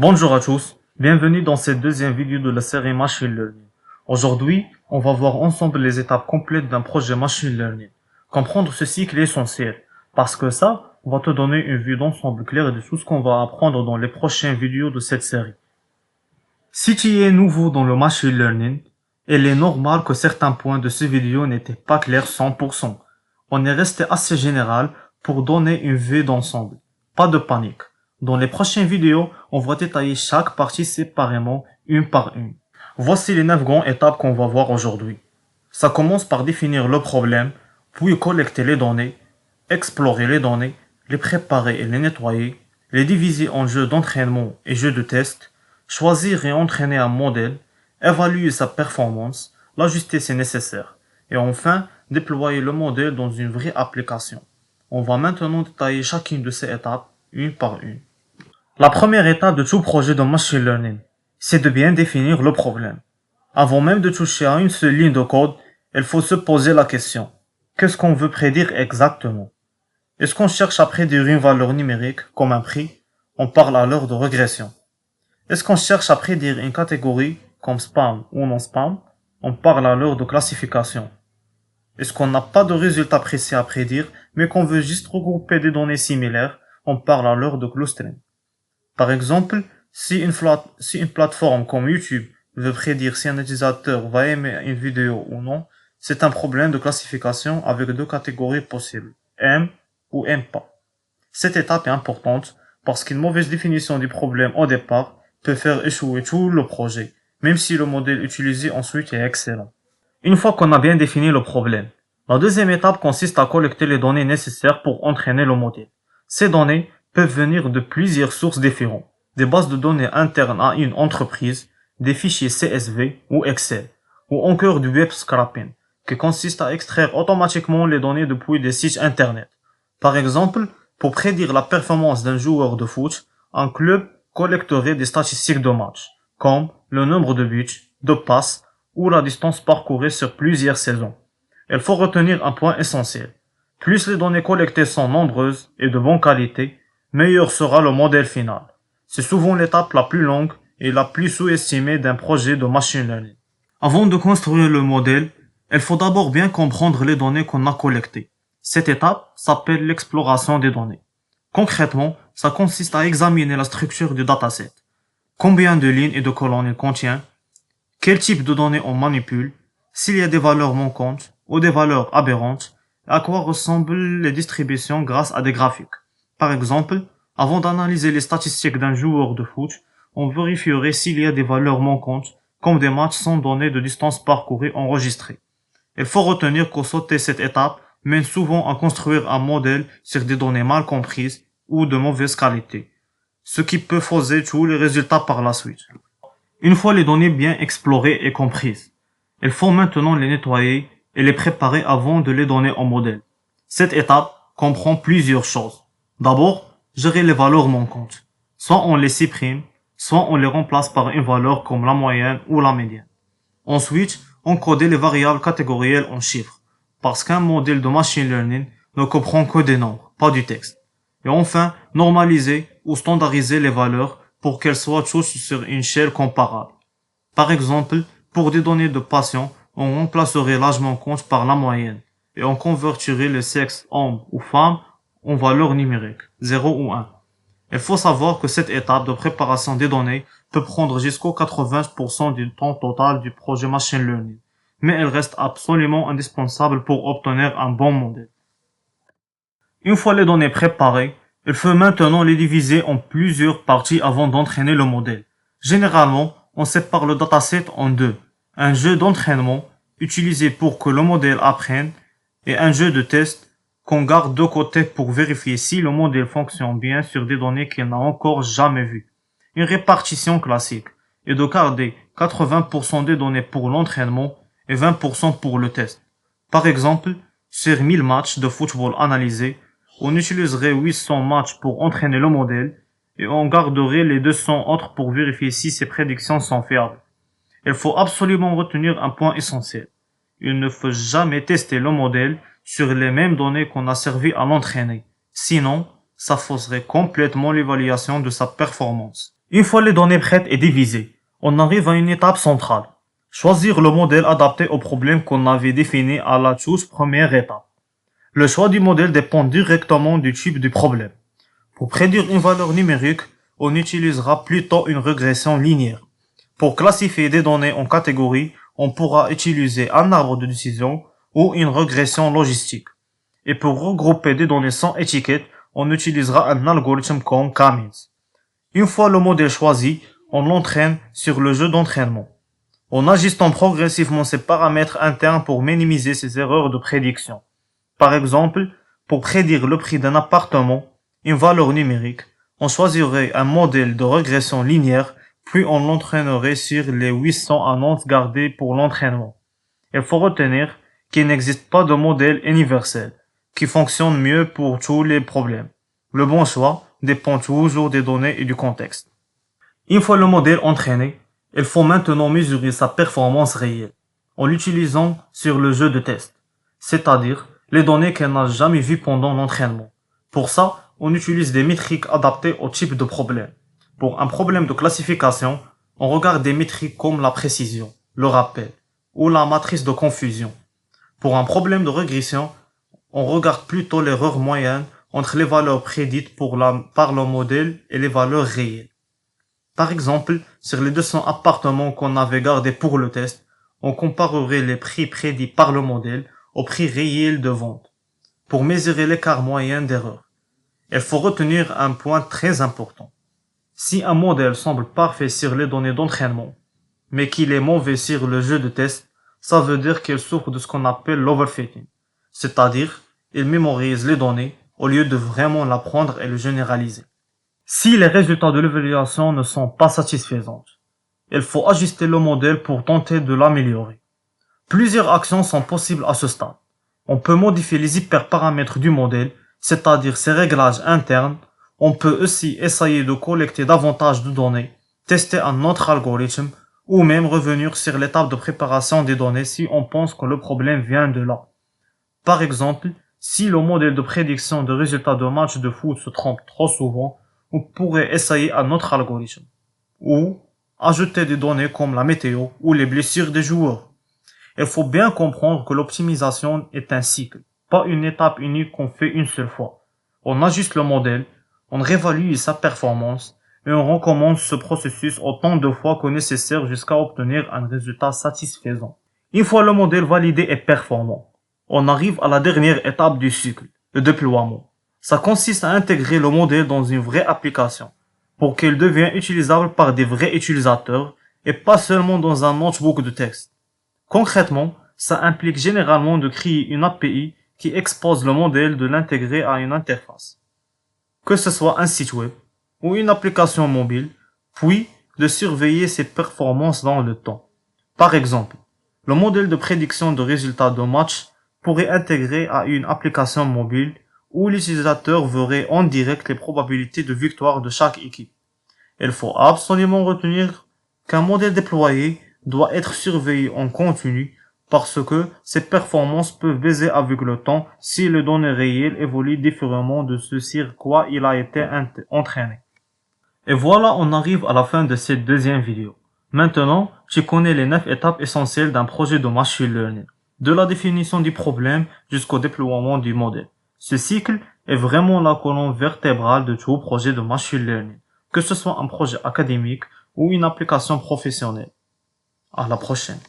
Bonjour à tous, bienvenue dans cette deuxième vidéo de la série Machine Learning. Aujourd'hui, on va voir ensemble les étapes complètes d'un projet Machine Learning. Comprendre ce cycle est essentiel, parce que ça va te donner une vue d'ensemble claire de tout ce qu'on va apprendre dans les prochaines vidéos de cette série. Si tu es nouveau dans le Machine Learning, il est normal que certains points de cette vidéo n'étaient pas clairs 100%. On est resté assez général pour donner une vue d'ensemble. Pas de panique. Dans les prochaines vidéos, on va détailler chaque partie séparément, une par une. Voici les 9 grandes étapes qu'on va voir aujourd'hui. Ça commence par définir le problème, puis collecter les données, explorer les données, les préparer et les nettoyer, les diviser en jeux d'entraînement et jeux de test, choisir et entraîner un modèle, évaluer sa performance, l'ajuster si nécessaire, et enfin, déployer le modèle dans une vraie application. On va maintenant détailler chacune de ces étapes, une par une. La première étape de tout projet de machine learning, c'est de bien définir le problème. Avant même de toucher à une seule ligne de code, il faut se poser la question. Qu'est-ce qu'on veut prédire exactement? Est-ce qu'on cherche à prédire une valeur numérique, comme un prix? On parle alors de régression. Est-ce qu'on cherche à prédire une catégorie, comme spam ou non spam? On parle alors de classification. Est-ce qu'on n'a pas de résultat précis à prédire, mais qu'on veut juste regrouper des données similaires? On parle alors de clustering. Par exemple, si une plateforme comme YouTube veut prédire si un utilisateur va aimer une vidéo ou non, c'est un problème de classification avec deux catégories possibles, aime ou aime pas. Cette étape est importante parce qu'une mauvaise définition du problème au départ peut faire échouer tout le projet, même si le modèle utilisé ensuite est excellent. Une fois qu'on a bien défini le problème, la deuxième étape consiste à collecter les données nécessaires pour entraîner le modèle. Ces données peuvent venir de plusieurs sources différentes, des bases de données internes à une entreprise, des fichiers CSV ou Excel, ou encore du web scraping, qui consiste à extraire automatiquement les données depuis des sites internet. Par exemple, pour prédire la performance d'un joueur de foot, un club collecterait des statistiques de match, comme le nombre de buts, de passes ou la distance parcourue sur plusieurs saisons. Il faut retenir un point essentiel. Plus les données collectées sont nombreuses et de bonne qualité, meilleur sera le modèle final. C'est souvent l'étape la plus longue et la plus sous-estimée d'un projet de machine learning. Avant de construire le modèle, il faut d'abord bien comprendre les données qu'on a collectées. Cette étape s'appelle l'exploration des données. Concrètement, ça consiste à examiner la structure du dataset. Combien de lignes et de colonnes il contient, quel type de données on manipule, s'il y a des valeurs manquantes ou des valeurs aberrantes, et à quoi ressemblent les distributions grâce à des graphiques. Par exemple, avant d'analyser les statistiques d'un joueur de foot, on vérifierait s'il y a des valeurs manquantes, comme des matchs sans données de distance parcourue enregistrées. Il faut retenir que sauter cette étape mène souvent à construire un modèle sur des données mal comprises ou de mauvaise qualité, ce qui peut fausser tous les résultats par la suite. Une fois les données bien explorées et comprises, il faut maintenant les nettoyer et les préparer avant de les donner au modèle. Cette étape comprend plusieurs choses. D'abord, gérer les valeurs manquantes. Soit on les supprime, soit on les remplace par une valeur comme la moyenne ou la médiane. Ensuite, encoder les variables catégorielles en chiffres, parce qu'un modèle de machine learning ne comprend que des nombres, pas du texte. Et enfin, normaliser ou standardiser les valeurs pour qu'elles soient tous sur une échelle comparable. Par exemple, pour des données de patients, on remplacerait l'âge manquant par la moyenne, et on convertirait le sexe homme ou femme en valeur numérique, 0 ou 1. Il faut savoir que cette étape de préparation des données peut prendre jusqu'au 80% du temps total du projet machine learning, mais elle reste absolument indispensable pour obtenir un bon modèle. Une fois les données préparées, il faut maintenant les diviser en plusieurs parties avant d'entraîner le modèle. Généralement, on sépare le dataset en deux. Un jeu d'entraînement, utilisé pour que le modèle apprenne, et un jeu de test qu'on garde de côté pour vérifier si le modèle fonctionne bien sur des données qu'il n'a encore jamais vues. Une répartition classique est de garder 80% des données pour l'entraînement et 20% pour le test. Par exemple, sur 1000 matchs de football analysés, on utiliserait 800 matchs pour entraîner le modèle et on garderait les 200 autres pour vérifier si ces prédictions sont fiables. Il faut absolument retenir un point essentiel. Il ne faut jamais tester le modèle sur les mêmes données qu'on a servi à l'entraîner. Sinon, ça fausserait complètement l'évaluation de sa performance. Une fois les données prêtes et divisées, on arrive à une étape centrale. Choisir le modèle adapté au problème qu'on avait défini à la toute première étape. Le choix du modèle dépend directement du type du problème. Pour prédire une valeur numérique, on utilisera plutôt une régression linéaire. Pour classifier des données en catégories, on pourra utiliser un arbre de décision ou une régression logistique. Et pour regrouper des données sans étiquette, on utilisera un algorithme comme K-means. Une fois le modèle choisi, on l'entraîne sur le jeu d'entraînement. En ajustant progressivement ses paramètres internes pour minimiser ses erreurs de prédiction. Par exemple, pour prédire le prix d'un appartement, une valeur numérique, on choisirait un modèle de régression linéaire, puis on l'entraînerait sur les 800 annonces gardées pour l'entraînement. Il faut retenir qu'il n'existe pas de modèle universel qui fonctionne mieux pour tous les problèmes. Le bon choix dépend toujours des données et du contexte. Une fois le modèle entraîné, il faut maintenant mesurer sa performance réelle en l'utilisant sur le jeu de test, c'est-à-dire les données qu'elle n'a jamais vues pendant l'entraînement. Pour ça, on utilise des métriques adaptées au type de problème. Pour un problème de classification, on regarde des métriques comme la précision, le rappel ou la matrice de confusion. Pour un problème de régression, on regarde plutôt l'erreur moyenne entre les valeurs prédites par le modèle et les valeurs réelles. Par exemple, sur les 200 appartements qu'on avait gardés pour le test, on comparerait les prix prédits par le modèle au prix réel de vente pour mesurer l'écart moyen d'erreur. Il faut retenir un point très important. Si un modèle semble parfait sur les données d'entraînement, mais qu'il est mauvais sur le jeu de test, ça veut dire qu'il souffre de ce qu'on appelle l'overfitting. C'est-à-dire, il mémorise les données au lieu de vraiment l'apprendre et le généraliser. Si les résultats de l'évaluation ne sont pas satisfaisants, il faut ajuster le modèle pour tenter de l'améliorer. Plusieurs actions sont possibles à ce stade. On peut modifier les hyperparamètres du modèle, c'est-à-dire ses réglages internes. On peut aussi essayer de collecter davantage de données, tester un autre algorithme, ou même revenir sur l'étape de préparation des données si on pense que le problème vient de là. Par exemple, si le modèle de prédiction de résultats de match de foot se trompe trop souvent, on pourrait essayer un autre algorithme. Ou ajouter des données comme la météo ou les blessures des joueurs. Il faut bien comprendre que l'optimisation est un cycle, pas une étape unique qu'on fait une seule fois. On ajuste le modèle, on réévalue sa performance et on recommence ce processus autant de fois que nécessaire jusqu'à obtenir un résultat satisfaisant. Une fois le modèle validé et performant, on arrive à la dernière étape du cycle, le déploiement. Ça consiste à intégrer le modèle dans une vraie application pour qu'il devienne utilisable par des vrais utilisateurs et pas seulement dans un notebook de texte. Concrètement, ça implique généralement de créer une API qui expose le modèle de l'intégrer à une interface, que ce soit un site web ou une application mobile, puis de surveiller ses performances dans le temps. Par exemple, le modèle de prédiction de résultats de match pourrait intégrer à une application mobile où l'utilisateur verrait en direct les probabilités de victoire de chaque équipe. Il faut absolument retenir qu'un modèle déployé doit être surveillé en continu parce que ses performances peuvent baisser avec le temps si les données réelles évoluent différemment de ce sur quoi il a été entraîné. Et voilà, on arrive à la fin de cette deuxième vidéo. Maintenant, tu connais les 9 étapes essentielles d'un projet de machine learning, de la définition du problème jusqu'au déploiement du modèle. Ce cycle est vraiment la colonne vertébrale de tout projet de machine learning, que ce soit un projet académique ou une application professionnelle. À la prochaine.